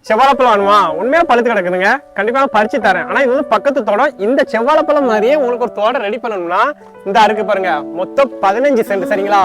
செவ்வாழைப்பழம் வேணுமா? உண்மையா பழுத்து கிடக்குதுங்க, கண்டிப்பா பறிச்சு தரேன். ஆனா இது வந்து பக்கத்து தோட்டம். இந்த செவ்வாழைப்பழம் மாதிரியே உங்களுக்கு ஒரு தோட்டம் ரெடி பண்ணணும்னா இந்த அருக்கு பாருங்க, மொத்தம் 15 சென்ட். சரிங்களா?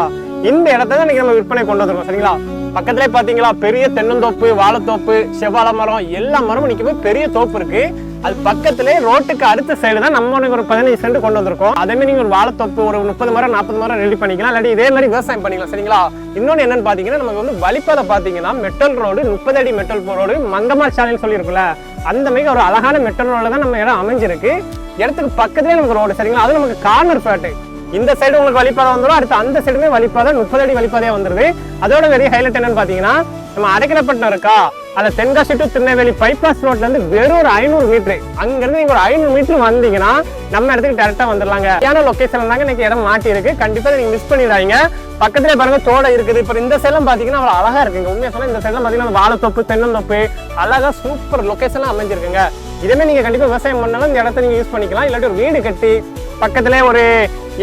இந்த இடத்த தான் நம்ம விற்பனை கொண்டு வந்துருக்கோம். சரிங்களா? பக்கத்திலே பாத்தீங்களா பெரிய தென்னந்தோப்பு, வாழைத்தோப்பு, செவ்வாழை மரம், எல்லா மரமும் நிற்கும். பெரிய தோப்பு இருக்கு. அது பக்கத்திலே ரோட்டுக்கு அடுத்த சைடு தான் நம்ம ஒரு 15 சென்ட் கொண்டு வந்திருக்கோம். அதே மாதிரி நீங்க ஒரு வாழைத்தோப்பு ஒரு 30 மரம் 40 மரம் ரெடி பண்ணிக்கலாம். இல்லாட்டி இதே மாதிரி விவசாயம் பண்ணிக்கலாம். சரிங்களா? இன்னொன்னு என்னன்னு பாத்தீங்கன்னா, நமக்கு வந்து வழிபாதை பாத்தீங்கன்னா மெட்டல் ரோடு, 30 அடி மெட்டல் ரோடு, மங்கம்மாள் சாலைன்னு சொல்லி இருக்குல்ல, அந்த மாதிரி ஒரு அழகான மெட்டல் ரோடு தான் நம்ம இடம் அமைஞ்சிருக்கு. இடத்துக்கு பக்கத்திலே நமக்கு ரோடு. சரிங்களா? அது நமக்கு கார்னர் பிளாட். இந்த சைடு உங்களுக்கு வழிபாதை வந்துடும், அடுத்து அந்த சைடுமே வழிபாதை 30 அடி வழிபாதையா வந்துருது. அதோட வெறும் ஹைலைட் என்னன்னு பாத்தீங்கன்னா, நம்ம அடைக்கலப்பட்டினம் இருக்கா, அந்த தென்காசி டு திருநெல்வேலி பைபாஸ் ரோட்ல இருந்து வெறும் ஒரு 500 மீட்டர். அங்க இருந்து நீங்க ஒரு 500 மீட்டர் வந்தீங்கன்னா நம்ம இடத்துக்கு டேரக்டா வந்துடலாங்க. ஏன்னா லொகேஷன் தாங்க இன்னைக்கு இடம் மாட்டி இருக்கு. கண்டிப்பா நீங்க மிஸ் பண்ணிடாதீங்க. பக்கத்திலே பாருங்க தோட இருக்குது. இப்ப இந்த சைட்லாம் பாத்தீங்கன்னா அவ்வளவு அழகா இருக்குங்க. உண்மையா சொன்னா இந்த சைட்லாம் பாத்தீங்கன்னா வாழைத்தோப்பு, தென்னந்தோப்பு, அழகா சூப்பர் லொகேஷன்லாம் அமைஞ்சிருக்குங்க. இதுமே நீங்க கண்டிப்பா விவசாயம் பண்ணாலும் இந்த இடத்த நீங்க யூஸ் பண்ணிக்கலாம். இல்லாட்டி ஒரு வீடு கட்டி பக்கத்திலே ஒரு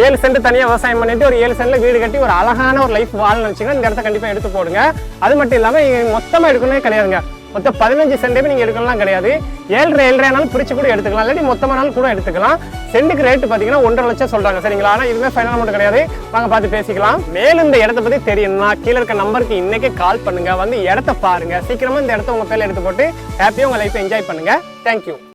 7 சென்ட் தனியா விவசாயம் பண்ணிட்டு ஒரு 7 சென்ட்ல வீடு கட்டி ஒரு அழகான ஒரு லைஃப் வாழணும்னு நினைச்சீங்கன்னா இந்த இடத்த கண்டிப்பா எடுத்து போடுங்க. அது மட்டும் இல்லாம மொத்தமா எடுக்கணும்னே கிடையாதுங்க. மொத்தம் 15 சென்டே நீங்க எடுக்கலாம் கிடையாது. 7.5 பிரிச்சு கூட எடுத்துக்கலாம், இல்லாட்டி மொத்தமானாலும் கூட எடுத்துக்கலாம். சென்ட்டுக்கு ரேட்டு பாத்தீங்கன்னா 1.5 லட்சம் சொல்றாங்க. சரிங்களா? ஆனா இதுவே ஃபைனல் அமௌண்ட் கிடையாது. வாங்க பார்த்து பேசிக்கலாம். மேலும் இந்த இடத்த பத்தி தெரியணும்னா கீழே இருக்க நம்பருக்கு இன்னைக்கு கால் பண்ணுங்க. வந்து இடத்த பாருங்க. சீக்கிரமா இந்த இடத்த உங்க பேர்ல எடுத்து போட்டு ஹாப்பியா உங்க லைஃப் என்ஜாய் பண்ணுங்க. தேங்க்யூ.